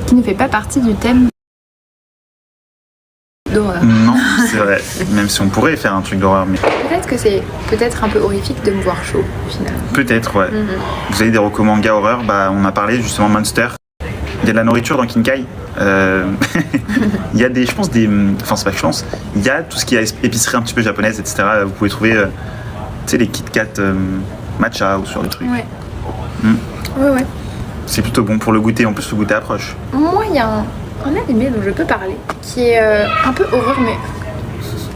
qui ne fait pas partie du thème d'horreur. Non, c'est vrai. Même si on pourrait faire un truc d'horreur, mais Peut-être que c'est peut-être un peu horrifique de me voir chaud, finalement. peut-être, ouais. Vous avez des recos manga horreur, on a parlé justement Monster. Il y a de la nourriture dans Kinkai. Il y a je pense, enfin c'est pas que je pense, il y a tout ce qui est épicerie un petit peu japonaise, etc. Vous pouvez trouver, tu sais, les Kit Kat matcha ou sur le truc. Ouais. Ouais. C'est plutôt bon pour le goûter, en plus le goûter approche. Moi, il y a un animé dont je peux parler, qui est un peu horreur, mais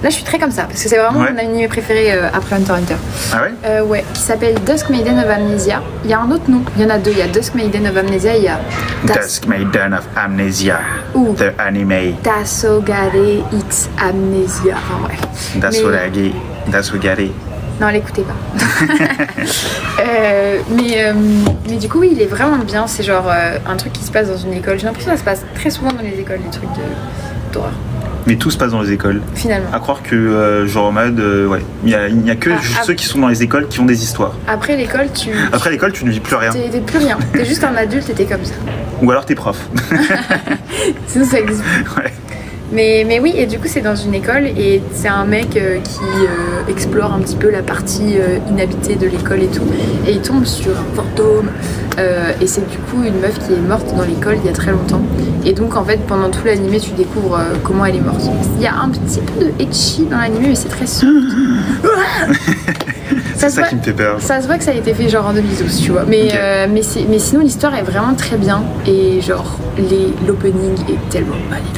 là je suis très comme ça, parce que c'est vraiment mon animé préféré après Hunter x Hunter. Ah ouais? Ouais, qui s'appelle Dusk Maiden of Amnesia. Il y a un autre nom, il y en a deux, il y a Dusk Maiden of Amnesia, il y a Dusk Maiden of Amnesia, the anime. Tasogare X Amnesia, enfin bref. Dasogare. Non, l'écoutez pas. Mais du coup, oui, il est vraiment bien. C'est genre un truc qui se passe dans une école. J'ai l'impression que ça se passe très souvent dans les écoles, les trucs d'horreur. Mais tout se passe dans les écoles. Finalement. À croire que, genre en mode, il n'y a que ceux qui sont dans les écoles qui ont des histoires. Après l'école, tu ne vis plus rien. T'es plus rien. T'es juste un adulte et t'es comme ça. Ou alors t'es prof. Sinon, ça existe. Ouais. Mais oui, et du coup, c'est dans une école et c'est un mec qui explore un petit peu la partie inhabitée de l'école et tout. Et il tombe sur un fantôme. Et c'est du coup une meuf qui est morte dans l'école il y a très longtemps. Et donc, en fait, pendant tout l'animé, tu découvres comment elle est morte. Il y a un petit peu de etchi dans l'animé, mais c'est très soft. C'est ça qui me fait peur. Ça se voit que ça a été fait genre en 2012, tu vois. Mais, okay. mais sinon, l'histoire est vraiment très bien. Et genre, l'opening est tellement magnifique.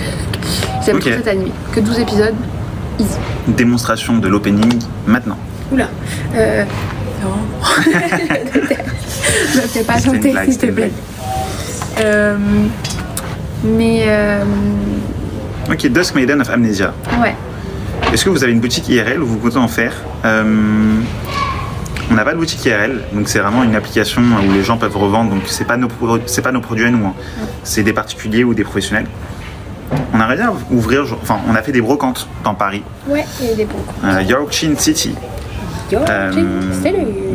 J'aime beaucoup cet anime. Que 12 épisodes, easy. Démonstration de l'opening maintenant. Oula. Non. Ne me fais pas chanter, s'il te plaît. Ok, Dusk Maiden of Amnesia. Ouais. Est-ce que vous avez une boutique IRL ou vous comptez en faire? On n'a pas de boutique IRL, donc c'est vraiment une application où les gens peuvent revendre. Donc c'est pas nos produits à nous, hein. C'est des particuliers ou des professionnels. On aimerait bien ouvrir, enfin on a fait des brocantes dans Paris. Ouais, il y a des brocantes. Yorkchin City.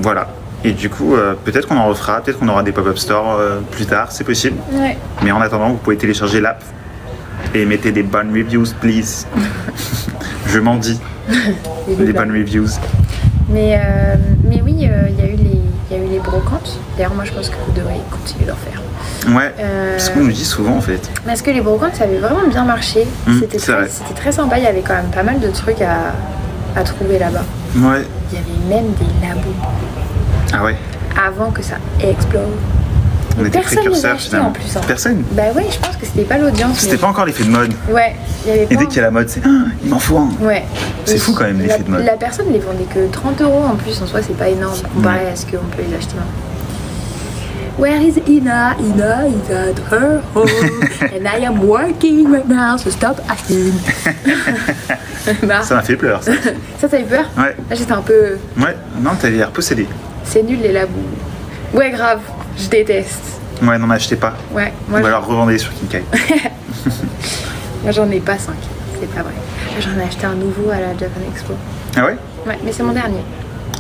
Voilà. Et du coup, peut-être qu'on en refera, peut-être qu'on aura des pop-up stores plus tard, c'est possible. Ouais. Mais en attendant, vous pouvez télécharger l'app et mettez des bonnes reviews, please. Je m'en dis. Des bonnes reviews. Mais oui, il y a eu les brocantes. D'ailleurs, moi je pense que vous devriez continuer d'en faire. Ouais, c'est ce qu'on nous dit souvent en fait. Parce que les brocantes, ça avait vraiment bien marché. C'était très sympa, il y avait quand même pas mal de trucs à trouver là-bas. Ouais. Il y avait même des labos. Ah ouais. Avant que ça explose. On était précurseurs finalement. En plus, hein. Personne. Bah ouais, je pense que c'était pas l'audience. C'était pas encore l'effet de mode. Ouais. Et dès qu'il y a la mode, c'est il m'en faut un. Ouais. C'est fou quand même l'effet de mode. La personne les vendait que 30 € en plus, en soi c'est pas énorme comparé à ce qu'on peut les acheter maintenant. Where is Ina? Ina is at her home and I am working right now, so stop asking. Ça m'a fait peur, ça. Ça t'a eu peur? Ouais. Là j'étais un peu... Ouais, non, t'avais l'air possédé. C'est nul les labos. Ouais, grave, je déteste. Ouais, non, n'achetez pas. Ouais. Ou alors revendez sur Kinkai. Moi j'en ai pas 5, c'est pas vrai. J'en ai acheté un nouveau à la Japan Expo. Ah ouais? Ouais, mais c'est mon dernier.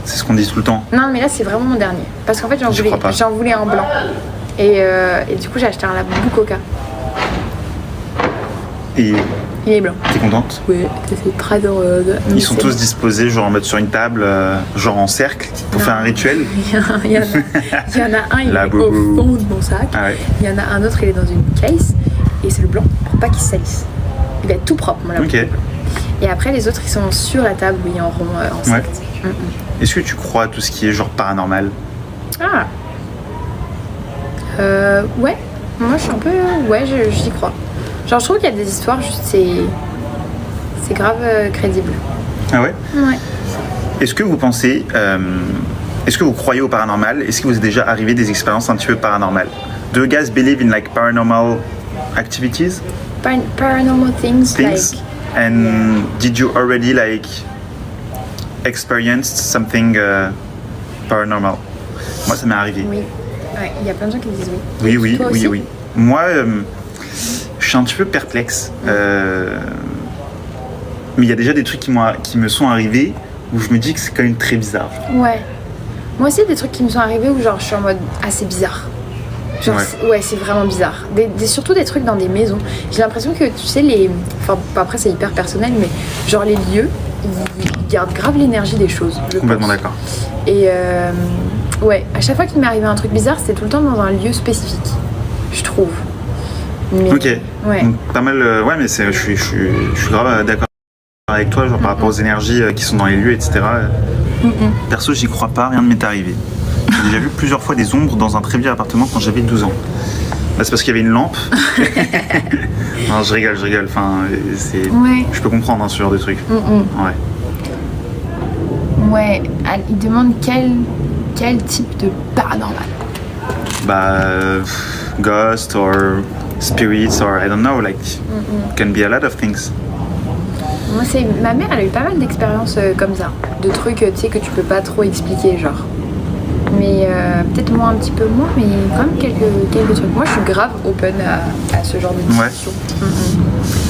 C'est ce qu'on dit tout le temps. Non, mais là c'est vraiment mon dernier. Parce qu'en fait j'en voulais un blanc. Et du coup j'ai acheté un labo Coca. Et il est blanc. T'es contente? Oui, c'est très heureuse. Ils sont tous disposés genre en mode sur une table, genre en cercle, pour faire un rituel. Il y en a un, il est au fond de mon sac. Ah ouais. Il y en a un autre, il est dans une case. Et c'est le blanc, pour pas qu'il se salisse. Il va être tout propre, mon labo. Ok. Et après les autres, ils sont sur la table, oui, en rond, en cercle. Ouais. Est-ce que tu crois à tout ce qui est genre paranormal? Ah. Ouais. Moi je suis un peu... Ouais, j'y crois. Genre je trouve qu'il y a des histoires, juste c'est grave crédible. Ah ouais? Ouais. Est-ce que vous pensez... est-ce que vous croyez au paranormal? Est-ce que vous est déjà arrivé des expériences un petit peu paranormales? Do you guys believe in like paranormal activities? Paranormal things like... And did you already like experienced something paranormal? Moi ça m'est arrivé. Oui. Ouais, il y a plein de gens qui disent oui. Oui. Moi, je suis un petit peu perplexe. Mais il y a déjà des trucs qui me sont arrivés où je me dis que c'est quand même très bizarre. Ouais. Moi aussi, des trucs qui me sont arrivés où genre je suis en mode assez bizarre. Genre, ouais, c'est vraiment bizarre. Surtout des trucs dans des maisons. J'ai l'impression que, tu sais, enfin, après, c'est hyper personnel, mais genre, les lieux, ils gardent grave l'énergie des choses. Complètement d'accord. Et ouais, à chaque fois qu'il m'est arrivé un truc bizarre, c'était tout le temps dans un lieu spécifique, je trouve. Mais, ok. Ouais. Donc, pas mal. Ouais, mais je suis grave d'accord avec toi, genre par rapport aux énergies qui sont dans les lieux, etc. Perso, j'y crois pas, rien ne m'est arrivé. J'ai déjà vu plusieurs fois des ombres dans un très vieux appartement quand j'avais 12 ans. Bah, c'est parce qu'il y avait une lampe. Non, je rigole. Enfin, je peux comprendre ce genre de truc. Ouais. Ouais, il demande quel type de paranormal. Bah, ghost or spirits or I don't know, like, can be a lot of things. Moi, ma mère, elle a eu pas mal d'expériences comme ça, de trucs, tu sais, que tu peux pas trop expliquer, genre. Mais peut-être moi un petit peu moins, mais quand même quelques trucs. Moi, je suis grave open à ce genre de discussion.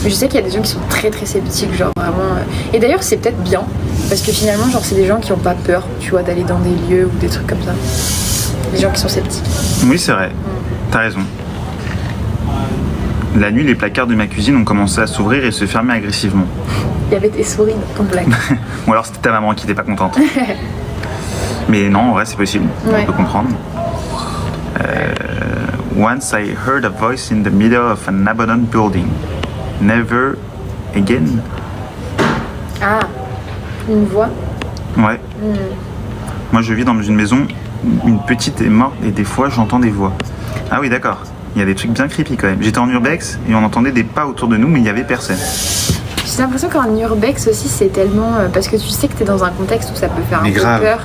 Mais je sais qu'il y a des gens qui sont très très sceptiques, genre vraiment. Et d'ailleurs, c'est peut-être bien, parce que finalement, genre, c'est des gens qui ont pas peur, tu vois, d'aller dans des lieux ou des trucs comme ça. Les gens qui sont sceptiques. Oui, c'est vrai. T'as raison. La nuit, les placards de ma cuisine ont commencé à s'ouvrir et se fermer agressivement. Il y avait des souris dans ton placard. Ou alors c'était ta maman qui était pas contente. Mais non, en vrai, c'est possible. On peut comprendre. Once I heard a voice in the middle of an abandoned building. Never again. Ah, une voix. Ouais. Moi, je vis dans une maison où une petite est morte et des fois, j'entends des voix. Ah oui, d'accord. Il y a des trucs bien creepy quand même. J'étais en urbex et on entendait des pas autour de nous, mais il n'y avait personne. J'ai l'impression qu'en urbex aussi, c'est tellement... parce que tu sais que t'es dans un contexte où ça peut faire un peu peur.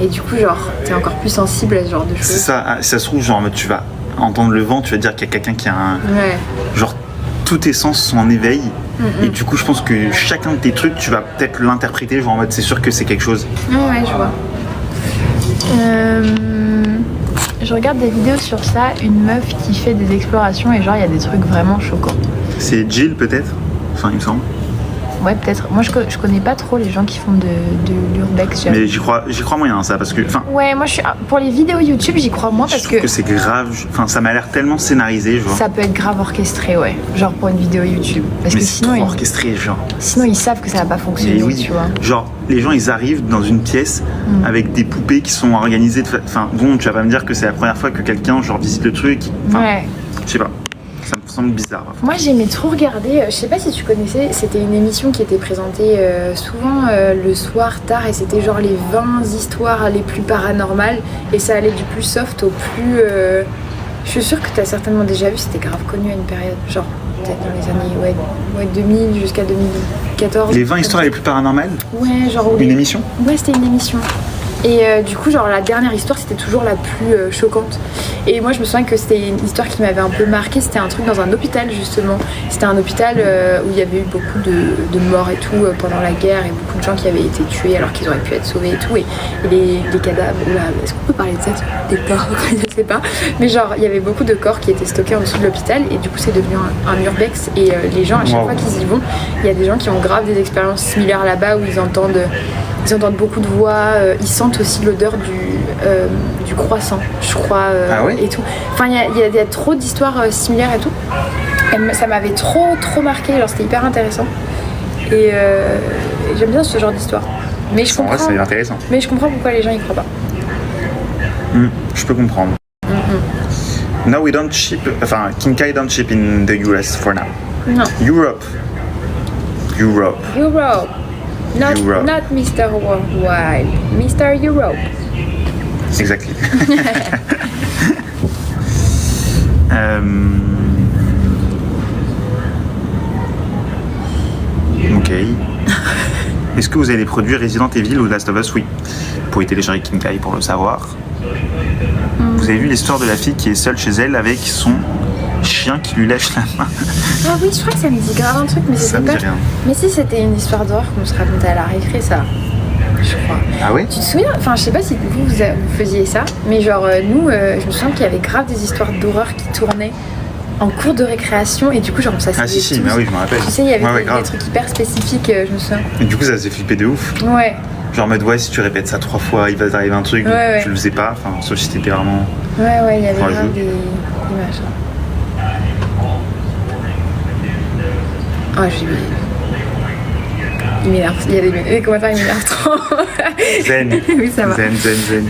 Et du coup, genre, t'es encore plus sensible à ce genre de choses. C'est ça. Ça se trouve, genre, tu vas entendre le vent, tu vas dire qu'il y a quelqu'un qui a un... Ouais. Genre, tous tes sens sont en éveil. Et du coup, je pense que chacun de tes trucs, tu vas peut-être l'interpréter, genre en mode, c'est sûr que c'est quelque chose. Ouais, je vois. Je regarde des vidéos sur ça, une meuf qui fait des explorations et genre, il y a des trucs vraiment choquants. C'est Jill, peut-être? Enfin, il me semble. Ouais, peut-être. Moi, je connais pas trop les gens qui font de l'urbex. Mais j'y crois moyen, ça, parce que... Ouais, moi, pour les vidéos YouTube, j'y crois moins parce que c'est grave... Enfin, ça m'a l'air tellement scénarisé, genre. Ça peut être grave orchestré, ouais. Genre pour une vidéo YouTube. Parce mais que c'est sinon, trop orchestré, genre. Sinon, ils savent que ça va pas fonctionner, oui. tu vois. Genre, les gens, ils arrivent dans une pièce avec des poupées qui sont organisées... Enfin, bon, tu vas pas me dire que c'est la première fois que quelqu'un, genre, visite le truc. Enfin, ouais. Je sais pas. Ça me semble bizarre. Moi, j'aimais trop regarder, je sais pas si tu connaissais, c'était une émission qui était présentée souvent le soir tard et c'était genre les 20 histoires les plus paranormales et ça allait du plus soft au plus... Je suis sûre que tu as certainement déjà vu, c'était grave connu à une période, genre peut-être dans les années 2000 jusqu'à 2014. Les 20 histoires les plus paranormales? Ouais, genre... Une émission? Ouais, c'était une émission. Et du coup, genre la dernière histoire, c'était toujours la plus choquante. Et moi, je me souviens que c'était une histoire qui m'avait un peu marquée. C'était un truc dans un hôpital, justement. C'était un hôpital où il y avait eu beaucoup de morts et tout pendant la guerre et beaucoup de gens qui avaient été tués alors qu'ils auraient pu être sauvés et tout. Et les cadavres, est-ce qu'on peut parler de ça? Des corps, je sais pas. Mais genre, il y avait beaucoup de corps qui étaient stockés en dessous de l'hôpital et du coup, c'est devenu un urbex. Et les gens, à chaque fois qu'ils y vont, il y a des gens qui ont grave des expériences similaires là-bas où ils entendent beaucoup de voix, ils sentent aussi l'odeur du croissant, je crois, et tout. Enfin, il y a trop d'histoires similaires et tout. Et ça m'avait trop marqué, genre c'était hyper intéressant. Et j'aime bien ce genre d'histoire. Mais je comprends. En vrai, c'est intéressant. Mais je comprends pourquoi les gens y croient pas. Je peux comprendre. Now we don't ship, enfin, Kinkai don't ship in the US for now. Non. Europe. Not Mr. Worldwide, Mr. Europe. Exactly. Ok. Est-ce que vous avez des produits Resident Evil ou Last of Us? Oui. Vous pouvez télécharger Kinkai pour le savoir. Vous avez vu l'histoire de la fille qui est seule chez elle avec son chien qui lui lèche la main? Ah oui, je crois que ça me dit grave un truc, mais ça me dit rien. Mais si c'était une histoire d'horreur qu'on se racontait à la récré, ça. Je crois. Ah oui? Tu te souviens? Enfin, je sais pas si vous faisiez ça, mais genre nous, je me souviens qu'il y avait grave des histoires d'horreur qui tournaient en cours de récréation et du coup, genre ça s'est. Ah si, mais oui, je me rappelle. Tu sais, il y avait des trucs hyper spécifiques, je me souviens. Et du coup, ça s'est flippé de ouf. Ouais. Genre en mode, ouais, si tu répètes ça 3 fois, il va t'arriver un truc, tu le faisais pas, enfin, sauf si t'étais vraiment Ouais, il y avait Enfin, grave des machins. Ah, il m'énerve. Il y a des commentaires, il m'énerve trop. Zen. Oui, ça va. Zen.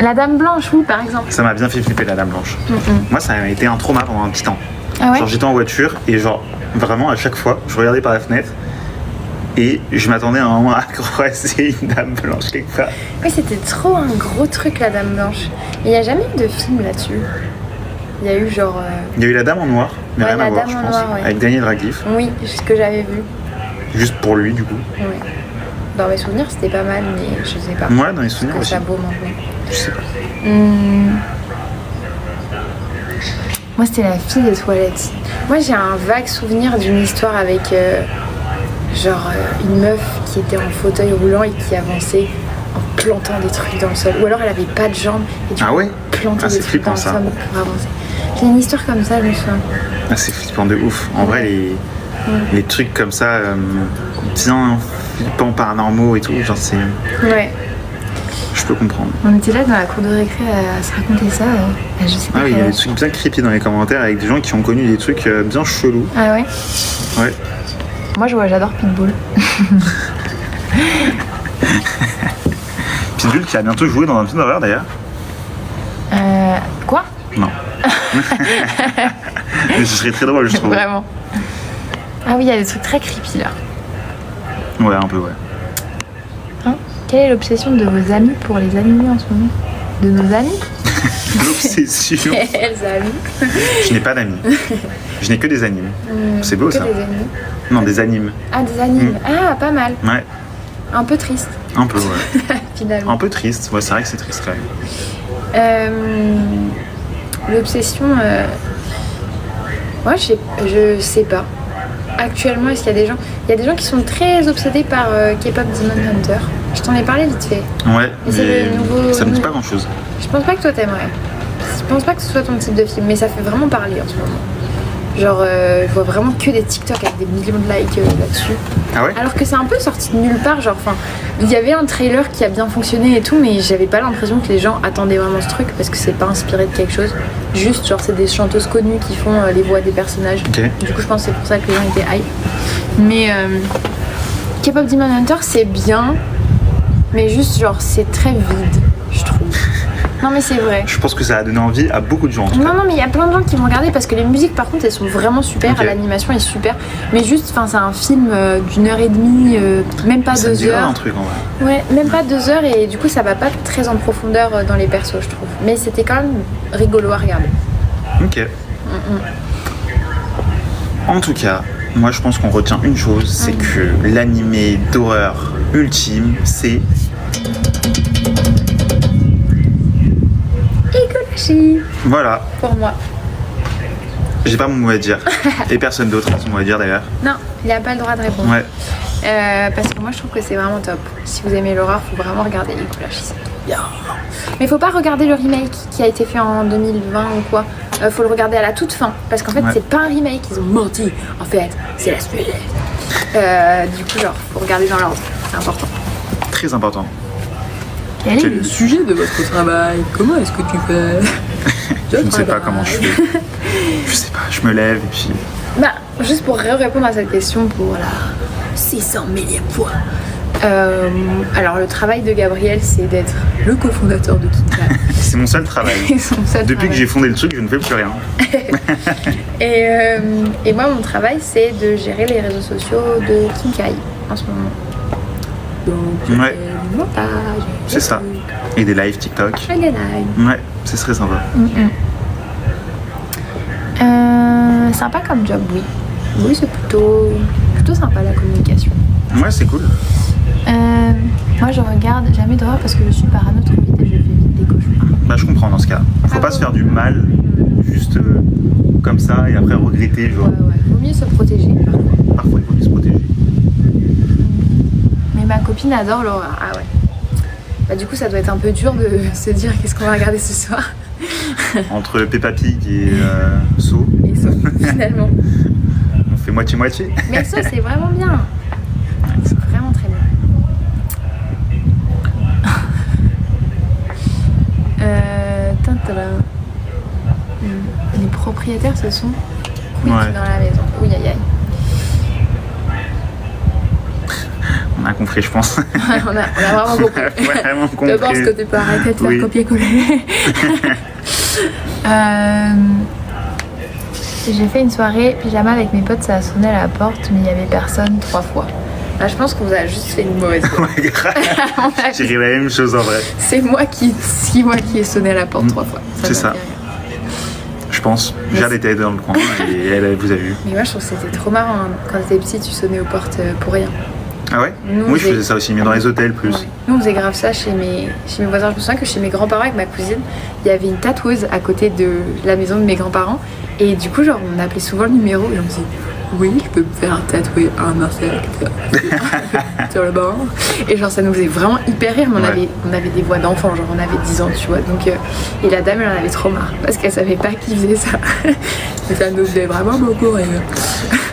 La Dame Blanche, oui, par exemple. Ça m'a bien fait flipper la Dame Blanche. Moi, ça a été un trauma pendant un petit temps. Ah ouais? Genre, j'étais en voiture et genre, vraiment, à chaque fois, je regardais par la fenêtre et je m'attendais à un moment à croiser une Dame Blanche quelque part. Oui, c'était trop un gros truc, la Dame Blanche. Il n'y a jamais eu de film là-dessus. Il y a eu genre... Il y a eu la Dame en noir, mais Ouais, rien à la voir, Dame je en pense, noir, ouais. avec Daniel Radcliffe, Oui, c'est ce que j'avais vu. juste pour lui, du coup. Ouais. Dans mes souvenirs, c'était pas mal, mais je sais pas. Moi, dans les souvenirs Que aussi. ça vaut maintenant. Je sais pas. Moi, c'était la fille des toilettes. Moi, j'ai un vague souvenir d'une histoire avec une meuf qui était en fauteuil roulant et qui avançait en plantant des trucs dans le sol. Ou alors elle avait pas de jambes et du Ah coup, ouais? plantait Ah, des c'est trucs dans flippant, le ça. sol pour avancer. J'ai une histoire comme ça, je me souviens. Ah, c'est flippant de ouf. En vrai, les trucs comme ça, bien flippants, paranormaux et tout, genre, c'est. Ouais. Je peux comprendre. On était là dans la cour de récré à se raconter ça. Je sais pas. Ah oui, il y a quelle des trucs bien creepy dans les commentaires avec des gens qui ont connu des trucs bien chelous. Ah ouais? Ouais. Moi, j'adore Pitbull. Pitbull qui a bientôt joué dans un film d'horreur d'ailleurs. Quoi? Non. Mais ce serait très drôle, je trouve. Vraiment. Ah oui, il y a des trucs très creepy là. Ouais, un peu, ouais. Hein? Quelle est l'obsession de vos amis pour les animés en ce moment? De nos amis? L'obsession. Quels amis? Je n'ai pas d'amis. Je n'ai que des animes. C'est beau Que ça. des animés. Non, des animes. Ah, des animes. Ah, pas mal. Ouais, Un peu triste, un peu, ouais. finalement. Un peu triste. Ouais, c'est vrai que c'est triste quand même. L'obsession... Moi, je sais pas. Actuellement, est-ce qu'il y a des gens... Il y a des gens qui sont très obsédés par K-pop Demon Hunter. Je t'en ai parlé vite fait. Ouais, Mais c'est mais le nouveau- ça me dit pas grand chose. Je pense pas que toi t'aimerais. Je pense pas que ce soit ton type de film, mais ça fait vraiment parler en ce moment. Genre, je vois vraiment que des TikTok avec des millions de likes là-dessus. Ah ouais? Alors que c'est un peu sorti de nulle part, genre, enfin, il y avait un trailer qui a bien fonctionné et tout, mais j'avais pas l'impression que les gens attendaient vraiment ce truc parce que c'est pas inspiré de quelque chose. Juste, genre, c'est des chanteuses connues qui font les voix des personnages. Ok. Du coup, je pense que c'est pour ça que les gens étaient hype. Mais K-pop Demon Hunter, c'est bien, mais juste, genre, c'est très vide, je trouve. Non, mais c'est vrai. Je pense que ça a donné envie à beaucoup de gens en tout cas. Non, mais il y a plein de gens qui vont regarder parce que les musiques, par contre, elles sont vraiment super. Ok. L'animation est super. Mais juste, enfin, c'est un film d'1h30, même pas Ça me 2 dit heures. un truc en vrai. Ouais, même pas 2 heures et du coup, ça va pas très en profondeur dans les persos, je trouve. Mais c'était quand même rigolo à regarder. Ok. En tout cas, moi je pense qu'on retient une chose, c'est que l'animé d'horreur ultime, c'est Higurashi voilà. pour moi. J'ai pas mon mot à dire. Et personne d'autre a son mot à dire d'ailleurs. Non, il a pas le droit de répondre. Ouais. Parce que moi, je trouve que c'est vraiment top. Si vous aimez l'horreur, faut vraiment regarder Higurashi, c'est bien. Mais faut pas regarder le remake qui a été fait en 2020 ou quoi. Faut le regarder à la toute fin. Parce qu'en fait, Ouais. c'est pas un remake, ils ont menti. En fait, c'est la suite. Du coup, genre, faut regarder dans l'ordre. C'est important. Très important. Quel est le sujet de votre travail? Comment est-ce que tu fais? Je ne sais pas comment je fais. Je sais pas, je me lève et puis. Bah, juste pour répondre à cette question pour la 600 millième fois. Alors, le travail de Gabriel, c'est d'être le cofondateur de KitKat. C'est mon seul travail. Et son seul Depuis travail. que j'ai fondé le truc, je ne fais plus rien. Et moi, mon travail, c'est de gérer les réseaux sociaux de Kinkai en ce moment. Donc, Ouais. du montage. C'est ça. Et des lives TikTok. Je fais des lives. Ouais, c'est très sympa. Sympa comme job, oui. Oui, c'est plutôt sympa la communication. Ouais, c'est cool. Moi, je regarde jamais d'horreur parce que je suis parano trop vite et je fais vite des cauchemars. Bah, je comprends dans ce cas. Faut Ah pas bon? se faire du mal juste comme ça et après regretter. Genre. Ouais. Vaut mieux se protéger. Parfois. Parfois, il faut mieux se protéger. Mais ma copine adore l'horreur. Ah ouais. Bah, du coup, ça doit être un peu dur de se dire qu'est-ce qu'on va regarder ce soir. Entre Peppa Pig et So, Et ça, finalement. on fait moitié-moitié. Mais ça, c'est vraiment bien. C'est vraiment très bien. propriétaires se sont couillés Ouais. dans la maison. Oui, aïe aïe. On a compris, je pense. on a vraiment compris. Vraiment compris. D'abord, ce que tu peux arrêter de faire Oui. copier-coller. J'ai fait une soirée pyjama avec mes potes, ça a sonné à la porte, mais il y avait personne 3 fois. Là, je pense qu'on vous a juste fait une mauvaise fois. Ouais, grave. On a- J'ai dit la même chose en vrai. C'est moi qui ai sonné à la porte 3 fois. C'est m'a ça. fait rire. Je pense. Mais Jade était dans le coin et elle vous a vu. Mais moi, je trouve que c'était trop marrant. Hein. Quand t'étais petit, tu sonnais aux portes pour rien. Ah ouais? Nous, Moi je j'ai- faisais ça aussi, mais dans les hôtels plus. Ouais. Nous, on faisait grave ça chez mes voisins. Je me souviens que chez mes grands-parents avec ma cousine, il y avait une tatoueuse à côté de la maison de mes grands-parents. Et du coup, genre, on appelait souvent le numéro et on disait oui, je peux me faire tatouer un insecte sur le banc. Et genre, ça nous faisait vraiment hyper rire. Mais Ouais. on avait des voix d'enfants, genre, on avait 10 ans, tu vois. Donc, et la dame, elle en avait trop marre parce qu'elle savait pas qui faisait ça. Et ça nous faisait vraiment beaucoup rire.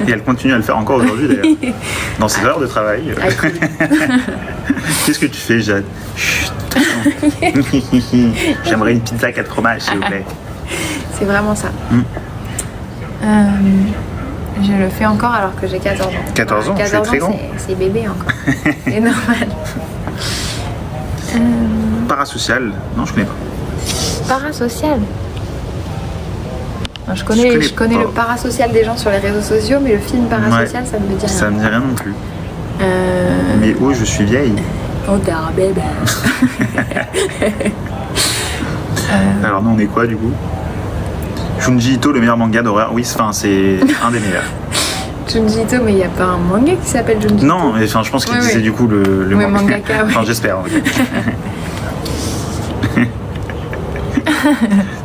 Et elle continue à le faire encore aujourd'hui d'ailleurs. Dans ses heures de travail. Ah, cool. Qu'est-ce que tu fais, Jade? Chut, attention. J'aimerais une pizza 4 fromages, s'il vous plaît. C'est vraiment ça. Je le fais encore alors que j'ai 14 ans. 14 ans, c'est très grand. C'est bébé encore. C'est normal. Parasocial? Non, je connais pas. Parasocial. Non, je connais connais pas. le parasocial des gens sur les réseaux sociaux, mais le film parasocial, ça ne me dit Ça rien. me dit rien non plus. Euh... Mais oh, je suis vieille. Oh, t'es un bébé. Alors nous on est quoi du coup? Junji Ito, le meilleur manga d'horreur. Oui, enfin c'est un des meilleurs. Junji Ito, mais il n'y a pas un manga qui s'appelle Junji Ito. Non, mais enfin je pense qu'il Oui, disait oui. du coup le Oui, mangaka, oui. Enfin j'espère. Ok.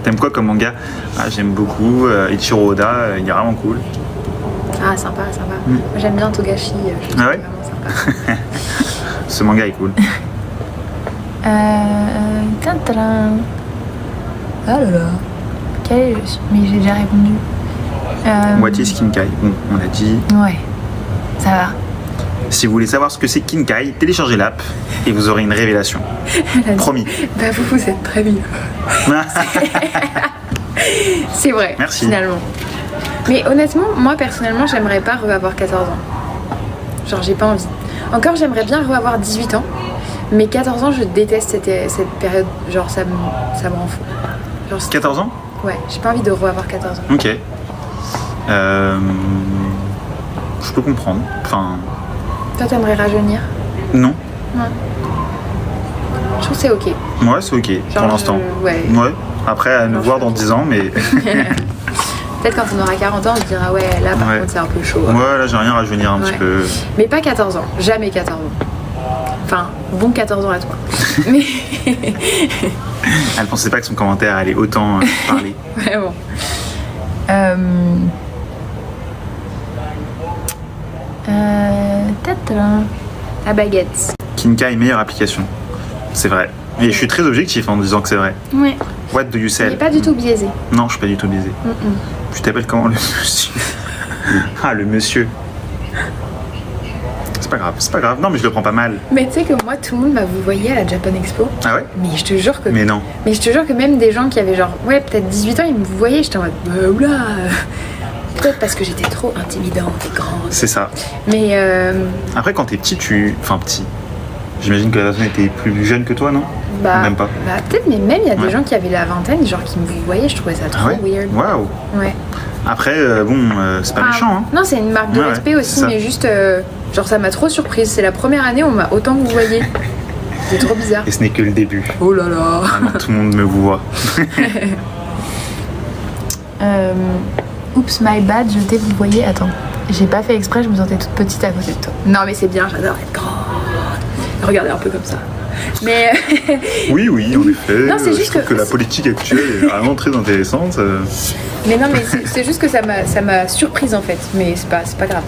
T'aimes quoi comme manga? Ah, j'aime beaucoup Ichiro Oda, il est vraiment cool. Ah, sympa, sympa. Moi, j'aime bien Togashi. Je trouve Ah ouais vraiment sympa. Ce manga est cool. Tintrin. Ah là là. Mais j'ai déjà répondu. Moitié Kinkai. Bon, on a dit. Ouais. Ça va. Si vous voulez savoir ce que c'est Kinkai, téléchargez l'app et vous aurez une révélation. Elle a dit, Promis. bah vous êtes très vieux. C'est vrai. Merci. Finalement. Mais honnêtement, moi personnellement, j'aimerais pas avoir 14 ans. Genre, j'ai pas envie. Encore, j'aimerais bien avoir 18 ans. Mais 14 ans, je déteste cette période. Genre, ça me rend fou. Genre, 14 ans? ouais, j'ai pas envie de avoir 14 ans. Ok. Je peux comprendre. Enfin, Toi, t'aimerais rajeunir? non. Ouais. Je trouve que c'est ok. Ouais, c'est ok Genre, pour l'instant. ouais. Ouais. Après, à nous Non, voir je- dans 10 ans, mais. Peut-être quand on aura 40 ans, on se dira ouais, là par Ouais. contre, c'est un peu chaud. Ouais, là, j'ai rien à rajeunir un Ouais. petit peu. Mais pas 14 ans. Jamais 14 ans. Enfin, bon 14 ans à toi. Mais Elle pensait pas que son commentaire allait autant parler. vraiment. Peut-être la baguette. Kinkai, meilleure application. C'est vrai. Et je suis très objectif en disant que c'est vrai. Ouais. What do you Il sell? n'est pas du tout biaisé. Non, je suis pas du tout biaisé. Mm-mm. Tu t'appelles comment le monsieur? Ah, le monsieur. C'est pas grave, c'est pas grave. Non, mais je le prends pas mal. Mais tu sais que moi, tout le monde m'a vous voyé à la Japan Expo. Ah ouais? Mais je te jure que. Mais non. Mais je te jure que même des gens qui avaient genre, ouais, peut-être 18 ans, ils me voyaient, j'étais en mode, oula. Peut-être parce que j'étais trop intimidante et grande. C'est ça. Mais Après, quand t'es petit, Enfin, petit. J'imagine que la personne était plus jeune que toi, non? bah, Même pas. bah, peut-être, mais même il y a Ouais. des gens qui avaient la vingtaine, genre qui me voyaient, je trouvais ça trop Ah ouais? weird. Waouh. Ouais. Après, c'est pas Ah, méchant, hein. Non, c'est une marque de Ouais, respect ouais, aussi, c'est ça. mais juste, genre ça m'a trop surprise. C'est la première année où on m'a autant vous voyez. C'est trop bizarre. Et ce n'est que le début. Oh là là. Vraiment, tout le monde me vous voit. Oups, my bad, je t'ai vous voyez. Attends, j'ai pas fait exprès, je me sentais toute petite à côté de toi. Non, mais c'est bien, j'adore être grande. Regardez un peu comme ça. Mais Oui, oui, en effet. Non, c'est Je juste trouve que- que la politique actuelle est vraiment très intéressante. mais non, mais c'est juste que ça m'a surprise en fait. Mais c'est pas grave.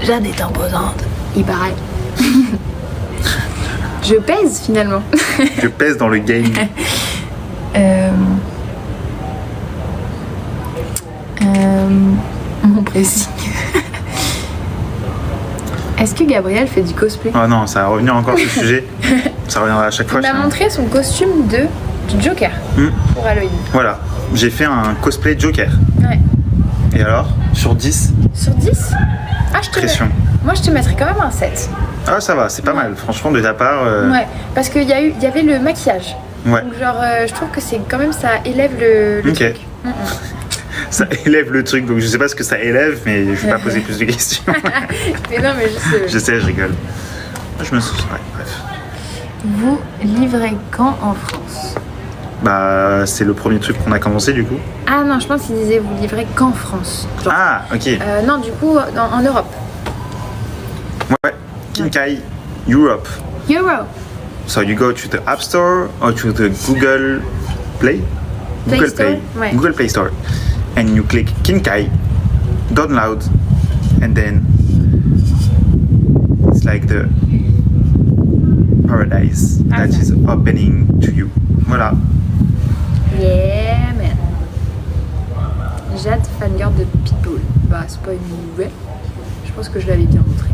Jade est imposante. Il paraît. Je pèse finalement. Je pèse dans le game. Mon pressing. Est-ce que Gabriel fait du cosplay? Oh non, ça va revenir encore sur le sujet. Ça reviendra à chaque fois. Il m'a montré son costume du Joker pour Halloween. Voilà, j'ai fait un cosplay Joker. Ouais. Et alors, sur 10, Sur 10? Ah, pression. Moi, je te mettrais quand même un 7. Ah, ça va, c'est pas mal. Franchement, de ta part. Ouais, parce qu'il y avait le maquillage. Ouais. Donc, genre, je trouve que c'est quand même, ça élève le Ok. truc. Ça élève le truc, donc je sais pas ce que ça élève, mais je vais pas poser plus de questions. Mais non, mais juste. Je sais, je rigole. Je me souviens. Ouais, bref. Vous livrez quand en France? Bah, c'est le premier truc qu'on a commencé du coup. Ah non, je pense qu'il disait vous livrez qu'en France. Genre, Ah, ok. non, du coup, en Europe. Ouais. Kinkai Europe. Euro. So you go to the App Store or to the Google Play? Play Google Store? Play. Ouais. Google Play Store. And you click Kinkai, download, and then it's like the paradise that is opening to you. Voilà. Yeah, man. Jade, fangirl de Pitbull. Bah, c'est pas une nouvelle. Je pense que je l'avais bien montré.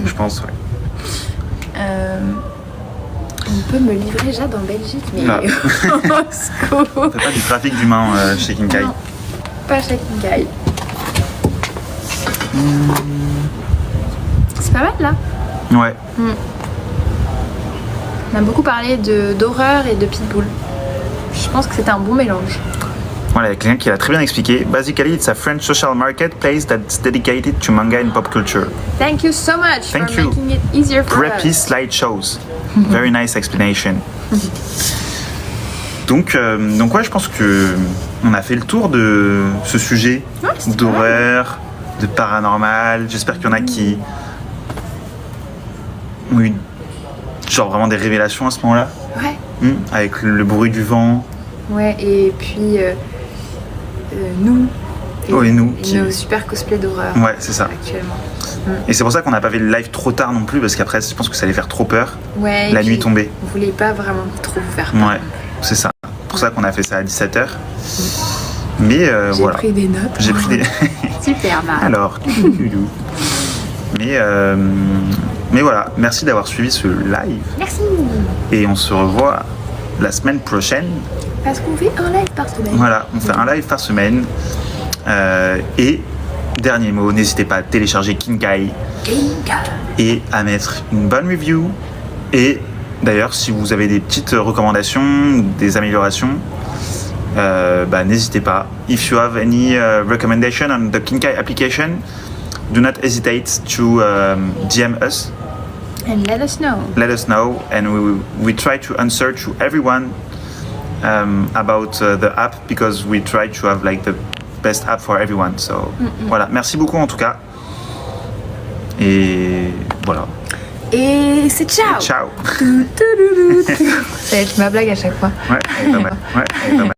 Je pense, ouais. On peut me livrer Jade en Belgique, mais Ah. au secours. T'as pas du trafic d'humains chez Kinkai. Non, pas chez Kinkai. C'est pas mal là. Ouais. On a beaucoup parlé d'horreur et de Pitbull. Je pense que c'était un bon mélange. Voilà, il y a quelqu'un qui l'a très bien expliqué. Basically, it's a French social marketplace that's dedicated to manga and pop culture. Thank you so much Thank for you. making it easier for Preppy us. slideshows. Very nice explanation. Donc ouais, je pense que on a fait le tour de ce sujet c'était d'horreur, de paranormal. J'espère qu'il y en a qui ont eu genre vraiment des révélations à ce moment-là, Ouais. avec le bruit du vent. Ouais, et puis nous. Oh, et nous, qui- nos super cosplays d'horreur Ouais, c'est ça. actuellement. Et c'est pour ça qu'on n'a pas fait le live trop tard non plus, parce qu'après, je pense que ça allait faire trop peur. Ouais, et La puis, nuit tombée. On voulait pas vraiment trop vous faire peur. Ouais, c'est ça. C'est pour ça qu'on a fait ça à 17h. Mais J'ai voilà. pris des notes. J'ai pris des. Super mal. Alors. mais voilà, merci d'avoir suivi ce live. Merci. Et on se revoit la semaine prochaine. Parce qu'on fait un live par semaine. Voilà, on fait un live par semaine. Et dernier mot, n'hésitez pas à télécharger Kinkai et à mettre une bonne review. Et d'ailleurs, si vous avez des petites recommandations, des améliorations, n'hésitez pas. If you have any recommendation on the Kinkai application, do not hesitate to DM us. And let us know. Let us know, and we try to answer to everyone about the app, because we try to have like the best app for everyone. So voilà, merci beaucoup en tout cas. Et voilà. Et c'est ciao. Ciao. Ça va être ma blague à chaque fois. Ouais, elle est pas mal. Ouais, elle est pas mal.